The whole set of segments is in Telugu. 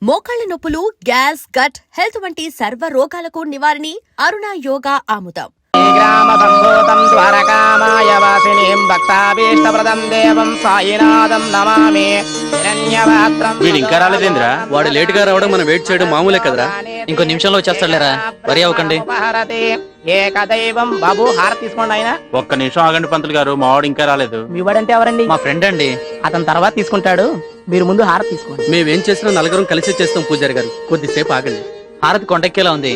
మోకాళ్ల నొప్పులు, గ్యాస్, గట్ హెల్త్ వంటి సర్వ రోగాలకు నివారణి అరుణ యోగా ఆముదం. గ్రామ సంభూతం ద్వారకామాయ వాసినీం భక్తాభీష్టప్రదం దేవం సాయినాథం నమామి. వీడు ఇంకా రాలేదేంద్రా? వాడు లేట్ గా రావడం మనం వెయిట్ చేయడం మామూలే కదరా. ఇంకో నిమిషంలో వచ్చేస్తాడులేరా, వరి అవ్వకండి. ఏకదైవం బాబు హారతి తీసుకోండి ఆయన. ఒక్క నిమిషం ఆగండి పంతులు గారు, మా వాడు ఇంకా రాలేదు. మీ వాడంటే ఎవరండి? మా ఫ్రెండ్ అండి. అతని తర్వాత తీసుకుంటాడు, మీరు ముందు హారతి తీసుకోండి. మేమేం చేసినా నలుగురం కలిసి చేస్తాం పూజారి గారు, కొద్దిసేపు ఆగండి. హారతి కొండెక్కేలా ఉంది,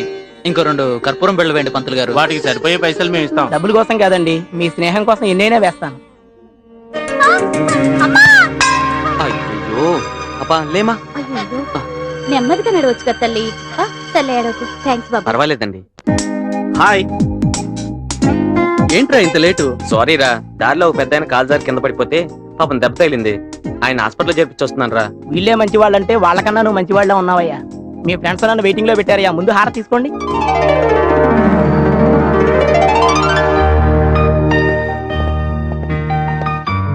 ఇంకో 2 కర్పూరం బిళ్ళలు వేయండి పంతులు గారు. వాటికి సరిపోయే పైసలు మేము ఇస్తాం. డబ్బుల కోసం కాదండి, మీ స్నేహం కోసం ఎన్నైనా వేస్తాను. అయ్యో అబ్బా లేమా. నెమ్మదిగా నడవచ్చు కదా తల్లి. తల్లి అడగకు. థ్యాంక్స్ బాబా. పర్వాలేదండి. హాయ్. ఏంట్రా ఇంత లేటు? సారీ రా, దారిలో ఒక పెద్ద కాలు జారి కింద పడిపోతే పాపం దెబ్బ తగిలింది. ఆయన హాస్పిటల్ చేర్పించొస్తున్నాను రా. వీళ్ళే మంచి వాళ్ళంటే వాళ్ళకన్నా నువ్వు మంచి వాళ్ళ ఉన్నావయ్యా. మీ ఫ్రెండ్స్ నన్ను వెయిటింగ్ లో పెట్టారయ్యా, ముందు హారతి తీసుకోండి.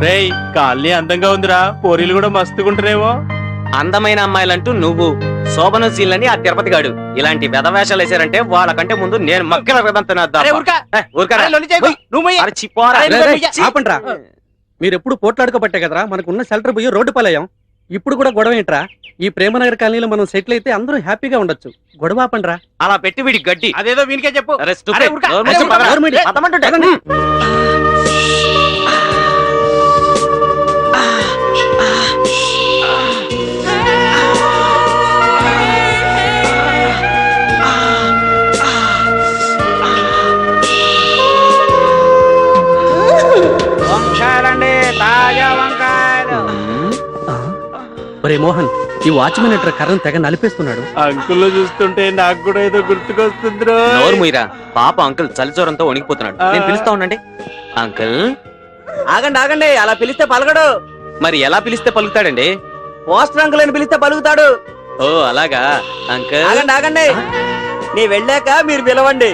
రేయ్, కాలనీ అందంగా ఉందిరా, పోరీలు కూడా మస్తుకుంటారేమో. అందమైన అమ్మాయిలంటూ నువ్వు, శోభనశీలని ఆ తిరుపతి గాడు ఇలాంటి వెధవేషాలు వేసారంటే వాళ్ళకంటే ముందు నేను మక్కల ఆపండ్రా. మీరెప్పుడు పోట్లాడుకోబట్టే కదరా మనకున్న షెల్టర్ పోయి రోడ్డు పాలయ్యాం. ఇప్పుడు కూడా గొడవ ఏంట్రా? ఈ ప్రేమనగర్ కాలనీలో మనం సెటిల్ అయితే అందరూ హ్యాపీగా ఉండొచ్చు. గొడవ ఆపండ్రా. అలా పెట్టి వీడి గడ్డి అదేదో వీనికే చెప్పు. ఒరే మోహన్, ఈ వాచ్మెన్ ఎట్రా కర్రను తెగ నలిపేస్తున్నాడు. అంకుల్ చూస్తుంటే నాకు కూడా ఏదో గుర్తుకొస్తుందిరా. నోరు ముయ్యరా, పాప అంకుల్ చలిచోరంతో వణికిపోతున్నాడు. నేను పిలుస్తా ఉండండి. అంకుల్ ఆగండి ఆగండి, అలా పిలిస్తే పలకడు. మరి ఎలా పిలిస్తే పలుకుతాడండి? పోస్టర్ అంకుల్ అని పిలిస్తే పలుకుతాడు. ఓ అలాగా అంకుల్. ఆగండి ఆగండి, నీ వెళ్ళాక మీరు పిలవండి.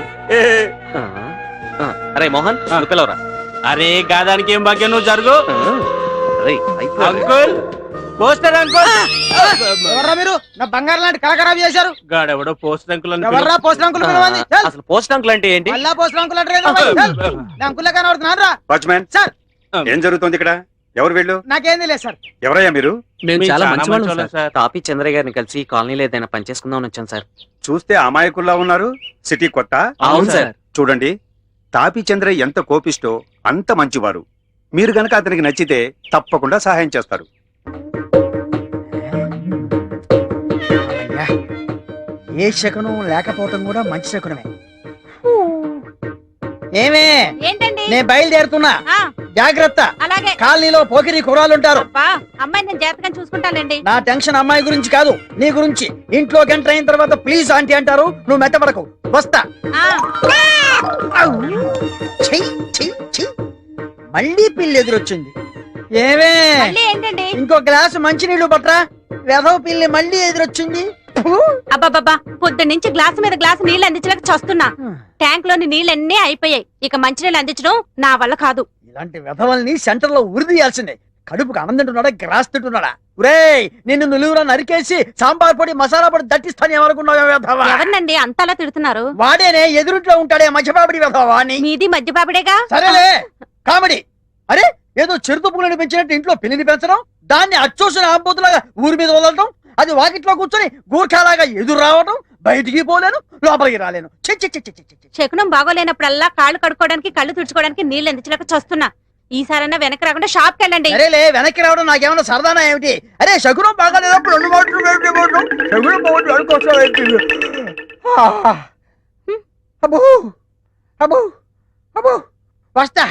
అరే మోహన్, నువ్వు పిలవరా. అరే గాదానికి ఏం భాగ్యం, నువ్వు జరుగు. Uncle, poster uncle. ఎవర్రా మీరు? నా బంగారం లాంటి కలకరాబ్ చేశారు. గాడెవడో పోస్టర్ అంకుల్ అని. ఎవర్రా పోస్టర్ అంకుల్? అసలు పోస్టర్ అంకుల్ అంటే ఏంటి? మళ్ళా పోస్టర్ అంకుల్ అంటే అంకుల్ కనబడుతున్నారా? వాచ్మ్యాన్ సార్, ఏం జరుగుతుంది ఇక్కడ? ఎవరు వీళ్ళు? నాకేం తెలియదు సార్. ఎవరయ్యా మీరు? మేము చాలా మంచి వాళ్ళం సార్. తాపి చంద్రయ్య గారిని కలిసి కాలనీలో ఏదైనా పని చేసుకుందామని వచ్చాను సార్. చూస్తే అమాయకుల్లా ఉన్నారు. సిటీ కొత్త. అవును సార్. చూడండి, తాపి చంద్రయ్య ఎంత కోపిస్టో అంత మంచివారు. మీరు గనక అతనికి నచ్చితే తప్పకుండా సహాయం చేస్తారు. ఏ శకునం లేకపోవటం కూడా మంచి శకునమే. ఏమే ఏంటండి? నేను బయలుదేరుతున్నా, జాగ్రత్త. అలాగే. కాలనీలో పోకిరి కుర్రాలుంటారు. అమ్మాయి నేను జాగ్రత్తగా చూసుకుంటానండి. నా టెన్షన్ అమ్మాయి గురించి కాదు, నీ గురించి. ఇంట్లో గంట అయిన తర్వాత ప్లీజ్ ఆంటీ అంటారు, నువ్వు మెత్తపడకు. వస్తా. మళ్ళీ పిల్లి ఎదురొచ్చింది. ఏమే ఏంటండి? ఇంకో గ్లాసు మంచినీళ్లు పట్రా. వెధవ పిల్లి మళ్ళీ ఎదురొచ్చింది. అబ్బాబ్బా, పొద్దున్న నుంచి గ్లాసు మీద గ్లాసు నీళ్లు అందించలేక చస్తున్నా. ట్యాంక్ లోని నీళ్ళన్నీ అయిపోయాయి. ఇక మంచినీళ్ళు అందించడం నా వల్ల కాదు. ఇలాంటి వెధవల్ని సెంటర్ లో ఉరిదీయాల్సిందే. కడుపుకు అన్నం తింటున్నాడా, గ్రాస్ తింటున్నాడా? ఒరేయ్, నిన్ను నులువురా నరికేసి సాంబార్ పొడి మసాలా పొడి దట్టిస్తాను ఏమనుకున్నావు? ఎవరినండి అంతలా తిడుతున్నారు? వాడేనే, ఎదురుంట్లో ఉంటాడే మధ్యపాపిడి వెధవా. మీది మధ్యపాపిడేగా. సరేలే, కామెడీ. అరే, ఏదో చిరుత పుల్లని పెంచినట్టు ఇంట్లో పిల్లిని పెంచడం, దాన్ని అచ్చోసిన ఆంబోతులాగా ఊరి మీద వదలటం, అది వాకిట్లో కూర్చొని గూర్ఖాలాగా ఎదురు రావడం, బయటికి పోలేను, లోపలికి రాలేను. శకునం బాగోలేనప్పుడల్లా కాళ్ళు కడుక్కోవడానికి, కళ్ళు తుడుచుకోవడానికి నీళ్ళు అందించలేక చస్తున్నా. ఈసారైనా వెనక్కి రాకుండా షాప్కి వెళ్ళండి. అరేలే, వెనక్కి రావడం నాకేమన్నా సరదానా ఏమిటి? అరే, శకునం బాగాలేనప్పుడు 2 మాటలు శకునం బాగుంది. అబ్బో అబ్బో అబ్బో, వస్తా.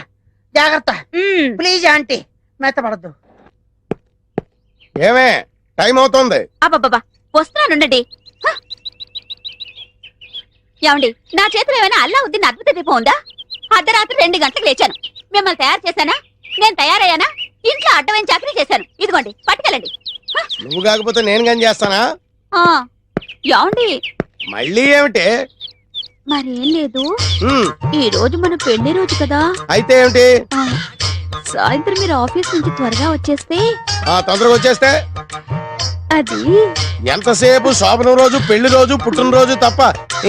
జాగ్రత్త ప్లీజ్ ఆంటీ, మెత్తపడద్దు. ఏమే టైం అవుతోంది. అబ్బబ్బా, వస్తున్నానుండండి. ఏమండి, నా చేతిలో ఏమైనా అల్లావుద్దీన్ అద్భుత దీపం ఉందా? అర్ధరాత్రి 2 గంటలకు లేచాను. మిమ్మల్ని తయారు చేశానా? నేను తయారయ్యానా? ఇంట్లో అడ్డమైన చాకరీ చేశాను. ఇదిగోండి, పట్టుకెళ్ళండి. నువ్వు కాకపోతే నేను కానీ చేస్తానా? ఏమండి, మళ్ళీ ఏమిటి? మరేం లేదు, ఈ రోజు మన పెళ్లి రోజు కదా. అయితే ఏమిటి? సాయంత్రం మీరు ఆఫీస్ నుంచి త్వరగా వచ్చేస్తే తొందరగా వచ్చేస్తే అది ఎంతసేపు శోభనం రోజు, పెళ్లి రోజు, పుట్టినరోజు తప్ప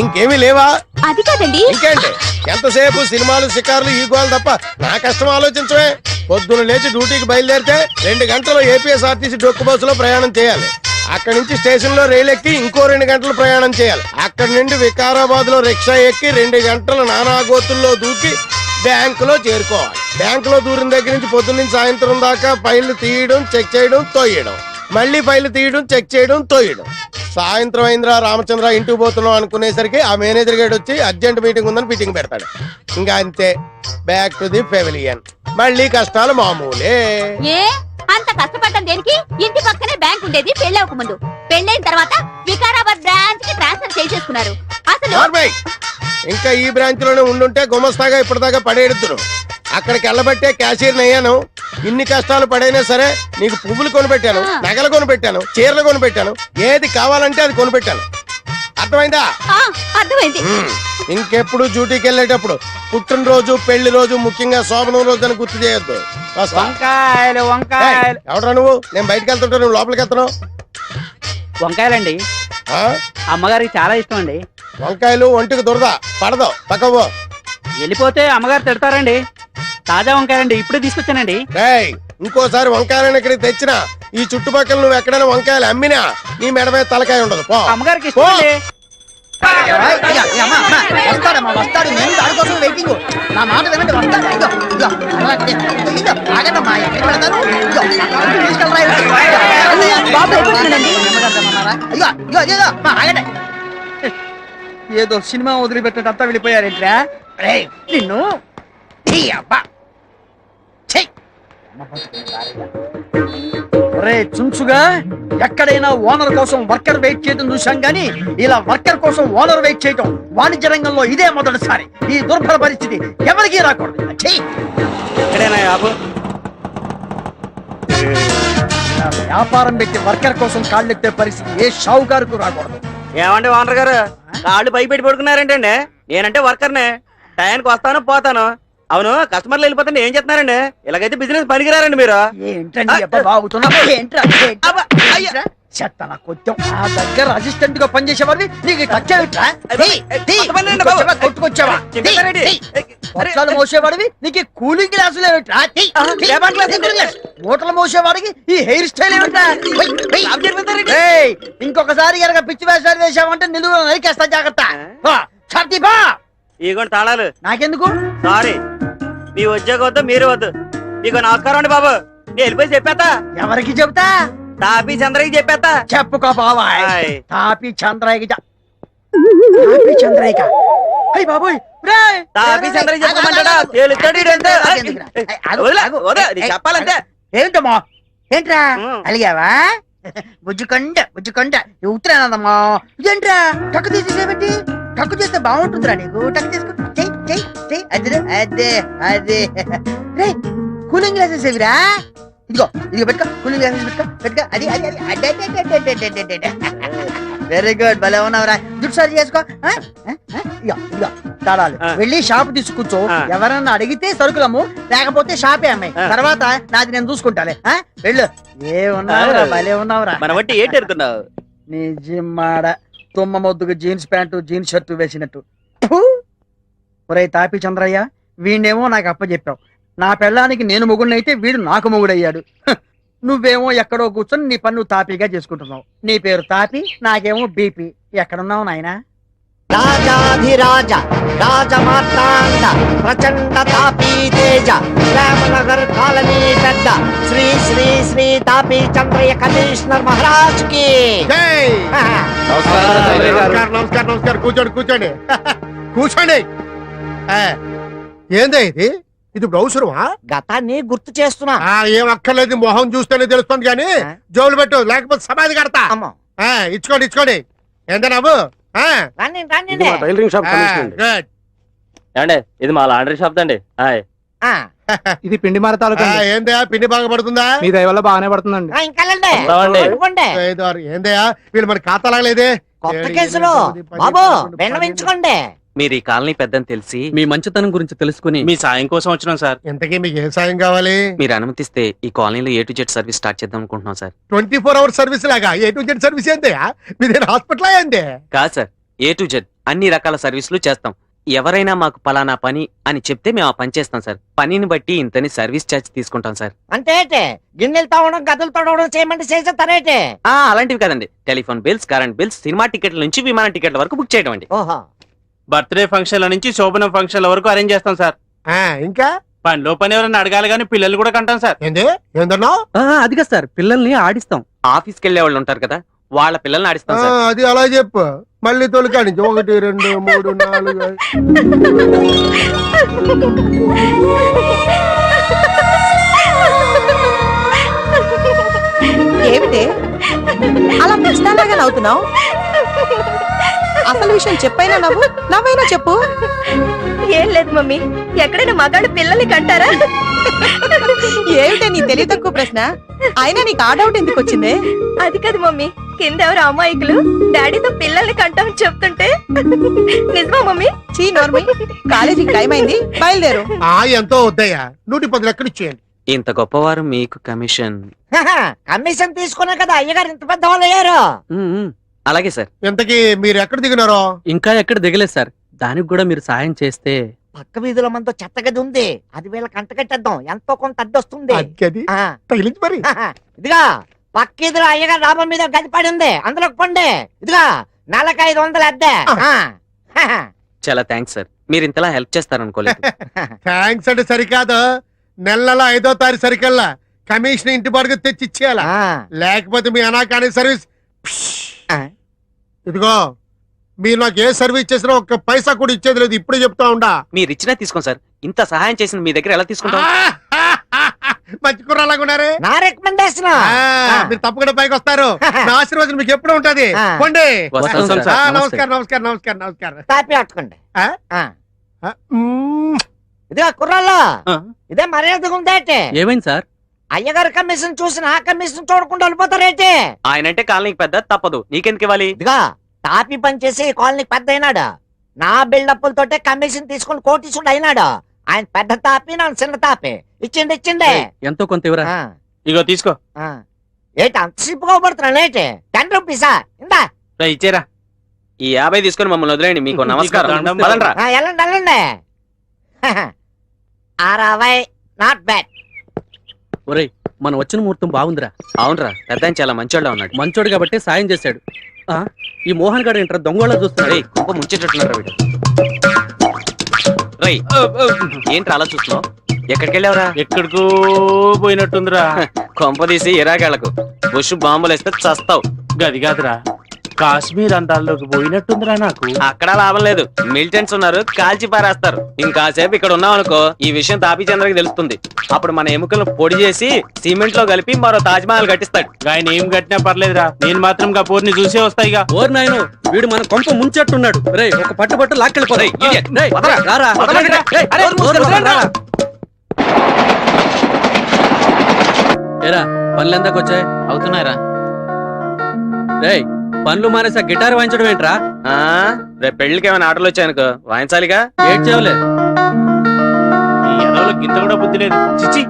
ఇంకేమీ లేవా? అది కాదండి. ఇంకేంటి ఎంతసేపు సినిమాలు, షికారులు, ఈ గోలు తప్ప నా కష్టం ఆలోచించవే. పొద్దున లేచి డ్యూటీకి బయలుదేరితే 2 గంటలు ఏపీఎస్ఆర్టీసీ డొక్కు బస్సులో ప్రయాణం చేయాలి. అక్కడి నుంచి స్టేషన్ లో రైలు ఎక్కి ఇంకో 2 గంటలు ప్రయాణం చేయాలి. అక్కడి నుండి వికారాబాద్ లో రిక్షా ఎక్కి 2 గంటలు నానాగోతుల్లో దూకి బ్యాంకులో చేరుకోవాలి. బ్యాంకులో దూరిన దగ్గర నుంచి పొద్దున్న నుంచి సాయంత్రం దాకా ఫైళ్లు తీయడం, చెక్ చేయడం, తోయడం, మళ్ళీ ఫైళ్లు తీయడం, చెక్ చేయడం, తోయడం. సాయంత్రం అయిందిరా రామచంద్ర ఇంటికి పోతున్నాం అనుకునేసరికి ఆ మేనేజర్ గేట్ వచ్చి అర్జెంట్ మీటింగ్ ఉందని మీటింగ్ పెడతాడు. ఇంకా అంతే, బ్యాక్ టు ది పెవిలియన్. మళ్ళీ కష్టాలు మామూలే. ఏ అంత కష్టపడటం దేనికి? ఇంటి పక్కనే బ్యాంక్ ఉండేది పెళ్ళవక ముందు. పెళ్ళైన తర్వాత వికారాబాద్ బ్రాంచ్ కి ట్రాన్స్ఫర్ చేసేసుకున్నారు. అసలు నార్మల్. ఇంకా ఈ బ్రాంచ్ లోనే ఉండుంటే గుమస్తాగా ఇప్పటిదాకా పడేడుతురు. అక్కడికి వెళ్ళబట్టే క్యాషియర్ అయ్యాను. ఇన్ని కష్టాలు పడైనా సరే నీకు పువ్వులు కొనిపెట్టాను, నగలు కొనిపెట్టాను, చీరలు కొనిపెట్టాను, ఏది కావాలంటే అది కొనిపెట్టాను. అర్థమైందా? అర్థమైంది. ఇంకెప్పుడు డ్యూటీకి వెళ్ళేటప్పుడు పుట్టినరోజు, పెళ్లి రోజు, ముఖ్యంగా శోభనం రోజు అని గుర్తు చేయొద్దు. వంకాయలు వంకాయలు ఎవడరా నువ్వు? నేను బయటకు వెళ్తుంటా, నువ్వు లోపలికి వెళ్తున్నావు. వంకాయలండి ఆ? అమ్మగారికి చాలా ఇష్టం అండి. వంకాయలు ఒంటికి దురద పడదు, పక్కవో. వెళ్ళిపోతే అమ్మగారు తిడతారండి. తాజా వంకాయలండి, ఇప్పుడే తీసుకొచ్చానండి. రేయ్, ఇంకోసారి వంకాయలను ఇక్కడికి తెచ్చినా, ఈ చుట్టుపక్కల నువ్వు ఎక్కడైనా వంకాయలు అమ్మినా నీ మెడ మీద తలకాయ ఉండదు. పో. అమ్మగారికి ఇష్టం అండి. వస్తాడమ్మా, వస్తాడు. నేను దానికోసం వెయిటింగ్. నా మాట వినండి, వస్తాడు. ఇదిగో, ఇదిగో, ఇదిగో, ఆగండమ్మా, ఎక్కడికి వెళ్తాను? ఇదిగో, తీసుకెళ్ళరా. బాబు అయిపోతున్నాడండి. ఇదిగో, ఇదిగో, ఇదిగో, అమ్మా, ఆగండి. ఏదో సినిమా వదిలిపెట్టినట్టు అంతా వెళ్ళిపోయారేంట్రా? రేయ్, నిన్ను ఈ అబ్బా చెయ్. రే చుంచుగా, ఎక్కడైనా ఓనర్ కోసం వర్కర్ వెయిట్ చేయడం చూశాం గానీ ఇలా వర్కర్ కోసం ఓనర్ వెయిట్ చేయటం వాణిజ్య రంగంలో ఇదే మొదటిసారి. ఈ దుర్భర పరిస్థితి ఎవరికీ రాకూడదు. చెయ్యి. ఎక్కడైనా ఆపు. ఇలా వ్యాపారం పెట్టి వర్కర్ కోసం కాళ్ళెత్తే పరిస్థితి ఏ షావుకారుకు రాకూడదు. ఏమండి ఓనర్ గారు, కాళ్ళు పై పెట్టి పడుకున్నారేంటండి? నేనంటే వర్కర్నే, టైంకి వస్తాను పోతాను. అవును, కస్టమర్లు వెళ్ళిపోతుంటే ఏం చేస్తున్నారండి? ఇలాగైతే బిజినెస్ పనికిరారండి మీరు. ఏంటండి బాగుతున్నావు? ఏంట్రా చెత్త నా కొంచెం ఆ దగ్గర అసిస్టెంట్ గా పనిచేసేవాడివి నీకు టచ్ కొట్టుకొచ్చావా? పొట్లాలు మోసేవాడివి నీకు కూలింగ్ గ్లాసులు ఏమిట్రా? మూటలు మోసేవాడికి ఈ హెయిర్ స్టైల్ ఏమిట్రా? ఇంకొకసారి కనుక పిచ్చి వేషాలు వేసావంటే నిలువ నరికేస్తా, జాగ్రత్త. ఇగోండి తాళాలు. నాకెందుకు? సారీ, మీ ఉద్యోగం వద్దు, మీరు వద్దు. మీకు నమస్కారం అండి బాబు. నేను వెళ్ళిపోయి చెప్పేస్తా. ఎవరికి చెబుతా? తాపీ చంద్రకి చెప్పేస్తా. చెప్పుకో బాబా. హాయ్. తాపి చంద్రయ్య చంద్రయ్య. అయ్య బాబోయ్, తాపీ చంద్రకి చెప్పమంటాడా? తేలుతాడు ఈడంతా. చెప్పాలంటే ఏంటమ్మా? ఏంట్రా ఉం. అలిగావా? బుజ్జుకొండ ఉత్తరానమ్మా. ఇదేంట్రా టక్కు తీసేసేబట్టి? టక్కు చేస్తే బాగుంటుందిరా నీకు. టక్కు చేసుకో. చెయ్ చెయ్ చెయ్. అదే అదే అదే. రే కూలింగ్ గ్లాసెస్ ఏవిరా? ఇదిగో ఇదిగో పెట్టుకో. కూలింగ్ గ్లాసెస్ పెట్టుకో. అది అది అది. వెరీ గుడ్, భలే ఉన్నావురా. జుట్టు సరి చేసుకో. ఇదిగో ఇదిగో తాళాలు. వెళ్ళి షాప్ తీసుకూర్చో. ఎవరన్నా అడిగితే సరుకులమ్ము, లేకపోతే షాపే అమ్మాయి. తర్వాత నాది నేను చూసుకుంటాలే. వెళ్ళు. ఏ ఉన్నావురా, భలే ఉన్నావురా. మన బట్టి ఏంటి ఎడుతున్నావు? నీ జిమ్మాడ తుమ్మ మొద్దుకు జీన్స్ ప్యాంటు జీన్స్ షర్టు వేసినట్టు. ఒరే తాపి చంద్రయ్య, వీణేమో నాకు అప్పచెప్పావు. నా పెళ్ళానికి నేను మొగుడినైతే వీడు నాకు మొగుడయ్యాడు. నువ్వేమో ఎక్కడో కూర్చొని నీ పన్ను తాపీగా చేసుకుంటున్నావు. నీ పేరు తాపి, నాకేమో బీపీ. ఎక్కడున్నావు నాయనా? రాజాధిరాజ రాజమార్తాండ ప్రచండ తాపీ తేజ రామనగర్ కాలనీ పెద్ద శ్రీ శ్రీ శ్రీ తాపీ చంద్రయ్య కమిషనర్ మహారాజ్ కి. నమస్కారం. కూర్చోండి కూర్చోండి కూర్చోండి. ఏందే ఇది? ఇది బ్రౌసరువా? గతాన్ని గుర్తు చేస్తున్నా. ఏం అక్కర్లేదు, మొహం చూస్తేనే తెలుస్తుంది. కానీ జోలు పెట్టు, లేకపోతే సమాధి కడతా. అమ్మో, ఇచ్చుకోండి ఇచ్చుకోండి. ఎంత నవ్వు? రండి రండి. Tailoring shop good. ఏమండి, ఇది మా లాండ్రీ షాప్ అండి. ఇది పిండి మార తాలూకా. ఏందయా పిండి బాగా పడుతుందా? మీ దయ వల్ల బాగానే పడుతుందండి. ఇంకా ఏందయా వీళ్ళు మన ఖాతా లాగలేదే. కొత్త కేసులో బాబు విన్నవించుకోండి. మీరు ఈ కాలనీ పెద్దని తెలిసి మీ మంచితనం గురించి తెలుసుకుని మీ సాయం కోసం వచ్చినాం సార్. ఇంతకీ మీకు ఏ సాయం కావాలి? మీరు అనుమతిస్తే ఈ కాలనీలో A to Z service start చేద్దాం అనుకుంటున్నాం సార్. 24 అవర్స్ సర్వీస్ లాగా A to Z సర్వీస్ ఏంటి? మీదే హాస్పిటల్ ఏంటి? కాదు సార్, A to Z అన్ని రకాల సర్వీసులు చేస్తాం. ఎవరైనా మాకు పలానా పని అని చెప్తే మేము ఆ పని చేస్తాం సార్. పనిని బట్టి ఇంతని సర్వీస్ ఛార్జ్ తీసుకుంటాం సార్. అంటే ఏంటి? గిన్నెలు తవ్వడం గదులు తొడవడం చేయమంటే చేసేస్తారేంటి? అలాంటివి కదండి. Telephone bills, current bills, cinema టికెట్ల నుంచి విమాన టికెట్ల వరకు బుక్ చేయడం అండి. ఓహో, బర్త్డే ఫంక్షన్ల నుంచి శోభనం ఫంక్షన్ల వరకు అరేంజ్ చేస్తాం సార్. ఇంకా పనిలో పని ఎవరైనా అడగాలి కానీ పిల్లలు కూడా కంటాం సార్. ఏంది? ఏందన్నావు? అదిగా సార్, పిల్లల్ని ఆడిస్తాం. ఆఫీస్కి వెళ్ళే వాళ్ళు ఉంటారు కదా, వాళ్ళ పిల్లల్ని ఆడిస్తాం సార్. అది అలా చెప్పు. మళ్ళీ తొలికాడి 1 2 3 4 ఏమిటి అలా పిచ్చిదాలాగా నవ్వుతున్నావు? అసలు విషయం చెప్పైనా నవ్వైనా చెప్పు. ఏం లేదు మమ్మీ, ఎక్కడైనా మగాడు పిల్లల్ని కంటారా? ఏమిటే నీ తెలివి తక్కువ ప్రశ్న? అయినా నీకు ఆ డౌట్ ఎందుకు వచ్చింది? అది కాదు మమ్మీ, కింద ఎవరు అమ్మాయికులు డాడీతో పిల్లల్ని కంటామని చెప్తుంటే నిజమా మమ్మీ? చీ నోర్మి, కాలేజీకి టైం అయింది, బయలుదేరు. ఎంతో వద్దయ్యా, 110 లెక్కలు ఇచ్చేయండి. ఇంత గొప్పవారు మీకు కమిషన్. కమిషన్ తీసుకున్నా కదా అయ్యగారు ఇంత పెద్ద వాళ్ళు అయ్యారు. అలాగే సార్. ఇంతకీ మీరు ఎక్కడ దిగినారో? ఇంకా ఎక్కడ దిగలేదు సార్. దానికి కూడా మీరు సాయం చేస్తే. పక్క వీధిలో మనతో చెత్త గది ఉంది, అది వీళ్ళకి అంటగట్టేద్దాం, ఎంతో కొంత అద్దె వస్తుంది. అది ఆ, తగిలించి మరి. ఇదిగా పక్క వీధిలో అయ్యగారు డాబా మీద గది పడి ఉంది, అందులోకి పండి. ఇదిగా నెలకు 500 అద్దె. చాలా థ్యాంక్స్ సార్, మీరు ఇంతలా హెల్ప్ చేస్తారనుకోలేదు. థ్యాంక్స్ అంటే సరికాదు, నెల 5వ తారీఖు సరికల్లా కమిషన్ ఇంటి బాడుగ తెచ్చి ఇచ్చేయాల. లేకపోతే మీ అనాకాని సర్వీస్. ఇదిగో, మీరు నాకు ఏ సర్వీస్ చేసినా ఒక్క పైసా కూడా ఇచ్చేది లేదు, ఇప్పుడే చెప్తా ఉండా. మీరు ఇచ్చినా తీసుకోండి సార్. ఇంత సహాయం చేసిన మీ దగ్గర ఎలా తీసుకుంటాం? మంచి కుర్రాలాగా ఉన్నారే. నా రికమెండేషన్. మీరు తప్పకుండా పైకి వస్తారు. నా ఆశీర్వాదం మీకు ఎప్పుడు ఉంటది. పోండి. వస్తాం సార్. నమస్కారం నమస్కారం నమస్కారం నమస్కారం. తాపి పట్టుకోండి. మ్మ్. ఇదిగా కుర్రాళ్ళు, ఇదే మర్యాదగా ఉందేంటి? ఏమైంది సార్? అయ్యగారు కమిషన్ చూసి నా కమిషన్ చూడకుండా వెళ్ళిపోతారేంటి? ఆయనంటే కాలనీకి పెద్ద, తప్పదు. నీకెందుకు ఇవ్వాలి? ఇదిగా తాపి పని చేసి ఈ కాలనీకి పెద్ద అయినాడు. నా బిల్డప్పులతోటే కమిషన్ తీసుకుని కోటీసుడు అయినాడు. ఆయన పెద్ద తాపి, నా చిన్న తాపి. ఇచ్చిండి. ఎంతో కొంత ఇవ్వరా. ఇగో తీసుకో. ఏంటి అంత సిప్పుగా పడుతున్నాను ఏంటి? 10 రూపీసా? ఇందా ఇచ్చేరా. ఈ 50 తీసుకొని మమ్మల్ని వదిలేండి. మీకు నమస్కారం. దండం. పదండ్రా. వెళ్ళండి. 60 నాట్ బ్యాడ్. ఒరేయ్, మనం వచ్చిన ముహూర్తం బాగుందిరా. అవునరా, పెద్ద ఆయన చాలా మంచోళ్ళ ఉన్నాడు. మంచోడు కాబట్టి సాయం చేశాడు. ఈ మోహన్ గారు ఏంట్రా దొంగోళ్ళ చూస్తున్నాడు? రేయ్, కుంప ముంచేటట్టున్నారా వీడు? రేయ్, ఏంట్రా అలా చూస్తున్నావు? ఎక్కడికి వెళ్ళావురా? ఎక్కడికో పోయినట్టుందిరా. కొంప తీసి ఇరాకేళ్లకు బుష్ బాంబులు వేస్తే చస్తావు. గది కాదురా, కాశ్మీర్ అందాల్లోకి పోయినట్టుందిరా నాకు. అక్కడ లాభం లేదు, మిలిటెంట్స్ ఉన్నారు, కాల్చి పారేస్తారు. ఇంకాసేపు ఇక్కడ ఉన్నాం అనుకో, ఈ విషయం తాపీ చంద్రకి తెలుస్తుంది. అప్పుడు మన ఎముకలను పొడి చేసి సిమెంట్ లో కలిపి మరో తాజ్ మహల్ కట్టిస్తాడు. ఆయన ఏం కట్టినా పర్లేదురా, నేను మాత్రం కపూర్ని చూసే వస్తాయిగా. ఓర్ నాయను, వీడు మన కొంప ముంచెట్టున్నాడు. రే, ఒక పట్టు లాక్కెళ్ళిపోతాయి. ఏరా, పనులు ఎందాక వచ్చాయి? అవుతున్నారా? రేయ్, పనులు మానేసా గిటార్ వాయించడం ఏంట్రా? రేపు పెళ్లికి ఏమైనా ఆటలు వచ్చాయనుకో, వాయించాలిగా. ఏడ్ చేయలే. ఈ ఎదవలో గింత కూడా బుద్ధి లేదు. చిచ్చి.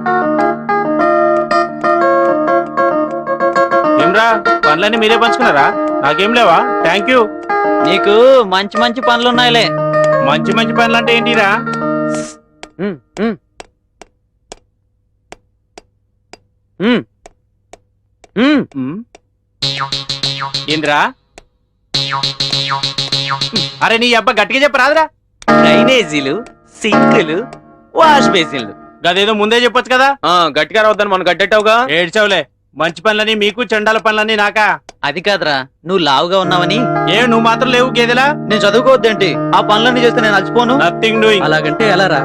ఏమ్రా, పనులన్నీ మీరే పంచుకున్నారా? నాకేం లేవా? Thank you. నీకు మంచి మంచి పనులున్నాయిలే. మంచి మంచి పనులు అంటే ఏంటిరా? ఏంద్రా? అరే నీ అబ్బా గట్టిగా చెప్పరాదురా. డ్రైనేజీలు, సింకులు, వాష్ బేసిన్లు. గదేదో ముందే చెప్పొచ్చు కదా. గట్టిగా రావద్దని మనం గట్టెట్టావుగా. ఏడ్చావులే. మంచి పనులని మీకు, చండాల పనులని నాకా? అది కాదురా, నువ్వు లావుగా ఉన్నావని. నువ్వు మాత్రం లేవు గేదెలా? నేను చదువుకోవద్దేంటి? ఆ పనులన్నీ చేస్తే నేను అలసిపోను. Nothing doing. అలాగంటే ఎలా రా?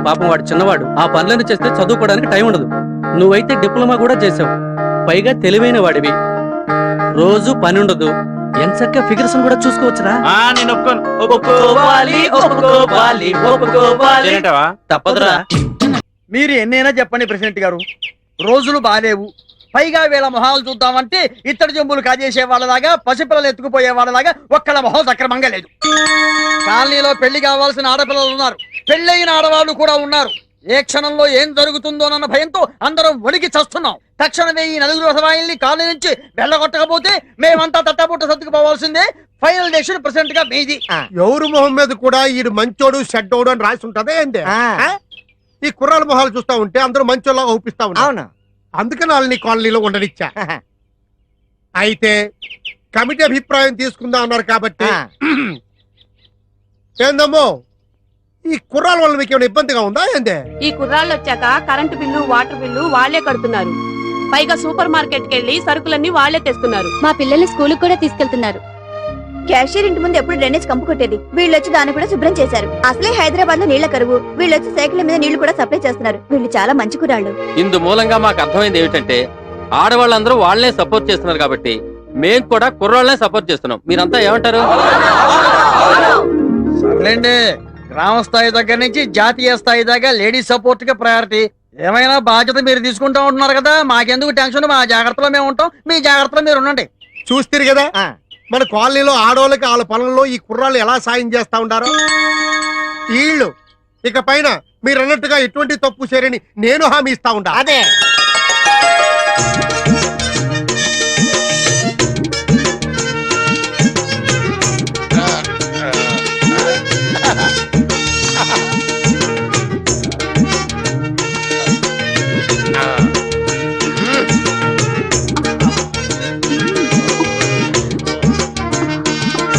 పాపం వాడు చిన్నవాడు, ఆ పనులన్నీ చేస్తే చదువుకోవడానికి టైం ఉండదు. నువ్వైతే డిప్లొమా కూడా చేసావు, పైగా తెలివైన వాడివి. రోజు పని ఉండదు, ఎంచక్క ఫిగర్స్ కూడా చూసుకోవచ్చురా. నేను ఒప్పుకోను. తప్పదురా. మీరు ఎన్నైనా చెప్పండి ప్రెసిడెంట్ గారు, రోజులు బాలేవు, పైగా వీళ్ళ మొహాలు చూద్దామంటే ఇత్తడి జంబులు కాజేసే వాళ్ళలాగా పసిపిల్లలు ఎత్తుకుపోయే వాళ్ళలాగా ఒక్కళ్ళ మొహం సక్రమంగా లేదు. కాలనీలో పెళ్లి కావాల్సిన ఆడపిల్లలు ఉన్నారు, పెళ్ళయిన ఆడవాళ్ళు కూడా ఉన్నారు. ఏ క్షణంలో ఏం జరుగుతుందోనన్న భయంతో అందరం వణికి చస్తున్నాం. తక్షణమే ఈ నలుగురు రసవాయిల్ని కాలనీ నుంచి వెళ్ళగొట్టకపోతే మేమంతా తట్టబుట్ట సర్దుకుపోవాల్సిందే. ఫైనల్ డెసిషన్ ప్రెసిడెంట్ గా మీది. ఎవరు మొహం మీద కూడా ఈడు మంచోడు షడ్డోడు అని రాసి ఉంటదే ఏంటి? ఈ కుర్రాల మొహాలు చూస్తా ఉంటే అందరూ మంచోళ్ళ ఊపిస్తా ఉన్నారు. అవును. అందుకని వాళ్ళని కాలనీలో ఉండనిచ్చా. అయితే కమిటీ అభిప్రాయం తీసుకుందాం అన్నారు కాబట్టి ఏందమ్మో ఈ కుర్రాల వల్ల మీకు ఏమైనా ఇబ్బందిగా ఉందా ఏందే? ఈ కుర్రాళ్ళు వచ్చాక కరెంటు బిల్లు వాటర్ బిల్లు వాళ్లే కడుతున్నారు. పైగా సూపర్ మార్కెట్ కెళ్ళి సరుకులన్నీ వాళ్లే తెస్తున్నారు. మా పిల్లల్ని స్కూల్ కూడా తీసుకెళ్తున్నారు. క్యాషియర్ ఇంటి ముందు ఎప్పుడు డ్రైనేజ్ కంపు కొట్టేది, వీళ్ళు వచ్చి దాన్ని కూడా శుభ్రం చేశారు. అసలే హైదరాబాద్ లో నీళ్ల కరువు, వీళ్ళు వచ్చి సైకిల్ మీద నీళ్లు కూడా సప్లై చేస్తున్నారు. వీళ్ళు చాలా మంచి కుర్రాళ్ళు. ఇందు మూలంగా మాకు అర్థమైంది ఏమిటంటే ఆడవాళ్ళందరూ వాళ్ళనే సపోర్ట్ చేస్తున్నారు కాబట్టి మేం కూడా కుర్రాళ్ళనే సపోర్ట్ చేస్తున్నాం. మీరంతా ఏమంటారు? సర్లేండి, గ్రామ స్థాయి దగ్గర నుంచి జాతీయ స్థాయి దాకా లేడీస్ సపోర్ట్ కి ప్రయారిటీ. ఏమైనా బాధ్యత మీరు తీసుకుంటా ఉంటున్నారు కదా, మాకెందుకు టెన్షన్, మా జాగ్రత్తలో మేము ఉంటాం, మీ జాగ్రత్తలో మీరు ఉండండి. చూస్తారు కదా మన కాలనీలో ఆడవాళ్ళకి వాళ్ళ పనుల్లో ఈ కుర్రాళ్ళు ఎలా సాయం చేస్తా ఉంటారో. వీళ్ళు ఇక పైన మీరు అన్నట్టుగా ఎటువంటి తప్పు చేయరని నేను హామీ ఇస్తా ఉంటా. అదే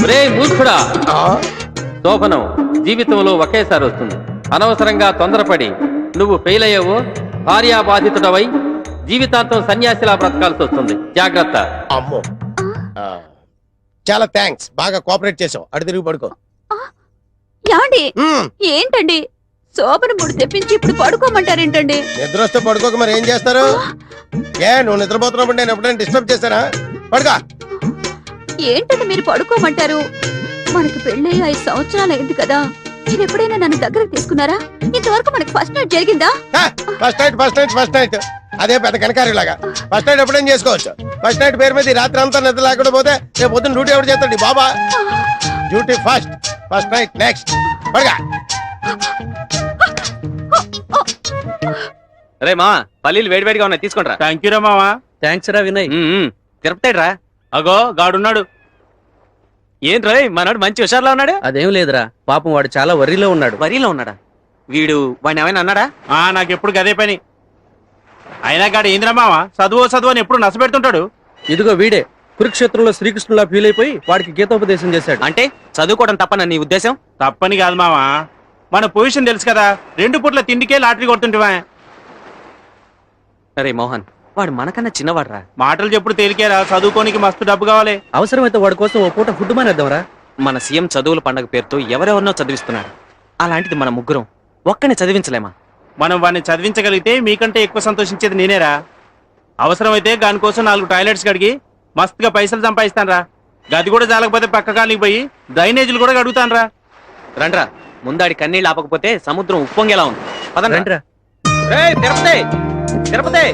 రే మూర్ఖుడా, శోభనం జీవితంలో ఒకేసారి వస్తుంది. అనవసరంగా తొందరపడి నువ్వు ఫెయిల్ అయ్యావో భార్యాబాధితుడవై జీవితాంతం సన్యాసిలా బ్రతకాల్సి వస్తుంది. జాగ్రత్త. అమ్మో చాలా థ్యాంక్స్, బాగా కోఆపరేట్ చేసావు. అడు తిరిగి పడుకో. యాండి ఏంటండి శోభన ముడి తెప్పించి ఇప్పుడు పడుకోమంటారేంటండి? నిద్ర వస్తే పడుకోక మరి ఏం చేస్తారు? నువ్వు నిద్రపోతున్నప్పుడు నేను ఎప్పుడైనా డిస్టర్బ్ చేశానా? పడుకో. ఏంటంటే మీరు పడుకోమంటారు? మనకి పెళ్ళి 5 సంవత్సరాలు అయింది కదా, మీరు ఎప్పుడైనా నన్ను దగ్గరకు తీసుకున్నారా? ఇంతవరకు మనకి ఫస్ట్ నైట్ జరిగిందా? ఫస్ట్ నైట్ అదే పెద్ద కనకారిలాగా. ఫస్ట్ నైట్ ఎప్పుడైనా చేసుకోవచ్చు. ఫస్ట్ నైట్ పేరు మీద ఈ రాత్రి అంతా నిద్ర లేకుండా పోతే రేపు పొద్దున్న డ్యూటీ ఎవరు చేస్తాడు? బాబా డ్యూటీ ఫస్ట్ నైట్ నెక్స్ట్. పడుగా. రే మా పల్లీలు వేడివేడిగా ఉన్నాయి, తీసుకుంటా. థ్యాంక్ యూ రా మావా. థ్యాంక్స్ రా వినయ్. తిరుపతాడు రా. అగో గాడున్నాడు. ఏంట్రా మనోడు మంచి హుషారులో ఉన్నాడు? అదేం లేదురా, పాపం వాడు చాలా వర్రీలో ఉన్నాడు. వరిలో ఉన్నాడా? వీడు వాడిని ఏమైనా అన్నాడా? నాకెప్పుడు గదే పని. అయినా గాడు ఏందిరా మావా చదువు అని ఎప్పుడు నచ్చబెడుతుంటాడు. ఇదిగో వీడే కురుక్షేత్రంలో శ్రీకృష్ణులా ఫీల్ అయిపోయి వాడికి గీతోపదేశం చేశాడు. అంటే చదువుకోవడం తప్పన నీ ఉద్దేశం? తప్పని కాదు మావా, మన పొజిషన్ తెలుసు కదా, 2 పూట్ల తిండికే లాటరీ కొడుతుంటివా. అరే మోహన్, వాడు మనకన్నా చిన్నవాడురా. మాటలు చెప్పుడు తేలికేరా, చదువుకోనికి మస్తు డబ్బు కావాలి. అవసరమైతే వాడి కోసం ఓ పూట ఫుడ్ మానేద్దాంరా. మన సీఎం చదువుల పండగ పేరుతో ఎవరెవరినో చదివిస్తున్నాడు. అలాంటిది మన ముగ్గురం ఒక్కనే చదివించలేమా? మనం వాడిని చదివించగలిగితే మీకంటే ఎక్కువ సంతోషించేది నేనేరా. అవసరమైతే దానికోసం 4 టాయిలెట్స్ కడిగి మస్తుగా పైసలు సంపాదిస్తానరా. గది కూడా జాలకపోతే పక్క కాలికి పోయి డ్రైనేజీలు కూడా కడుగుతానరా. రండ్రా, ముందాడి కన్నీళ్ళు ఆపకపోతే సముద్రం ఉప్పొంగేలా ఉంది. పదండి. రండిరా. తిరుపతి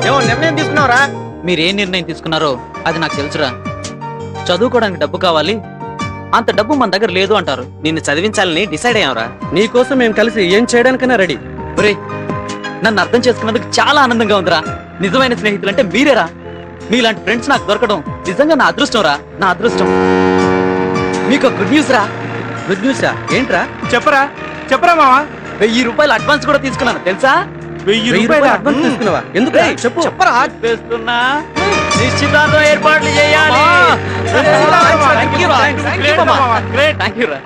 ఏమో నిర్ణయం తీసుకున్నావురా? మీరేం నిర్ణయం తీసుకున్నారో అది నాకు తెలుసురా. చదువుకోవడానికి డబ్బు కావాలి, అంత డబ్బు మన దగ్గర లేదు అంటారు. నిన్ను చదివించాలని డిసైడ్ అయ్యావురా. నీకోసం మేము కలిసి ఏం చేయడానికైనా రెడీ. ఒరే, నన్ను అర్థం చేసుకున్నందుకు చాలా ఆనందంగా ఉందిరా. నిజమైన స్నేహితులు అంటే మీరేరా. మీలాంటి ఫ్రెండ్స్ నాకు దొరకడం నిజంగా నా అదృష్టం రా, నా అదృష్టం. మీకు గుడ్ న్యూస్ రా. గుడ్ న్యూసా? ఏంట్రా? చెప్పరా మావా. 1000 రూపాయలు అడ్వాన్స్ కూడా తీసుకున్నాను తెలుసా? 1000 రూపాయలు రూపాయలు అడ్వాన్స్ తీసుకున్నావా? ఎందుకు? చెప్పు. చెప్పరా. వేస్తున్నా, నిశ్చితార్థం ఏర్పాట్లు చేయాలి. థ్యాంక్ యూ రా.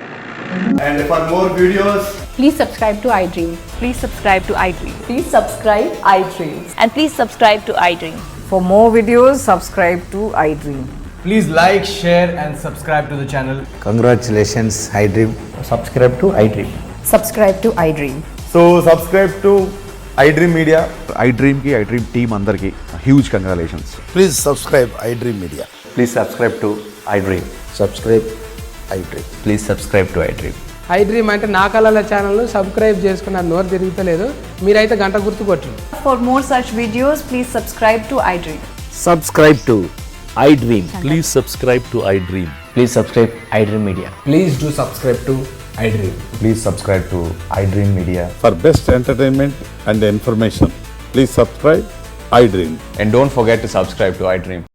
And for more videos, Please subscribe to iDream. Please subscribe to iDream. Please subscribe iDream. And please subscribe to iDream. For more videos, subscribe to iDream. please like, share and subscribe to the channel. Congratulations, iDream. Subscribe to iDream. Subscribe to iDream. So subscribe to iDream Media. iDream ki iDream team andarki huge congratulations. Please subscribe iDream Media. Please subscribe to iDream. Subscribe iDream. Please subscribe to iDream. I dream అంటే నా కళల ఛానల్ సబ్స్క్రైబ్ చేసుకున్న నోరు తిరుగుతలేదు. మీరైతే గంట గుర్తు కొట్టండి. For more such videos, please subscribe to iDream. Subscribe to iDream. Please subscribe to iDream. Please subscribe iDream Media. Please do subscribe to iDream. Please subscribe to iDream Media. For best entertainment and information, please subscribe iDream. And don't forget to subscribe to iDream.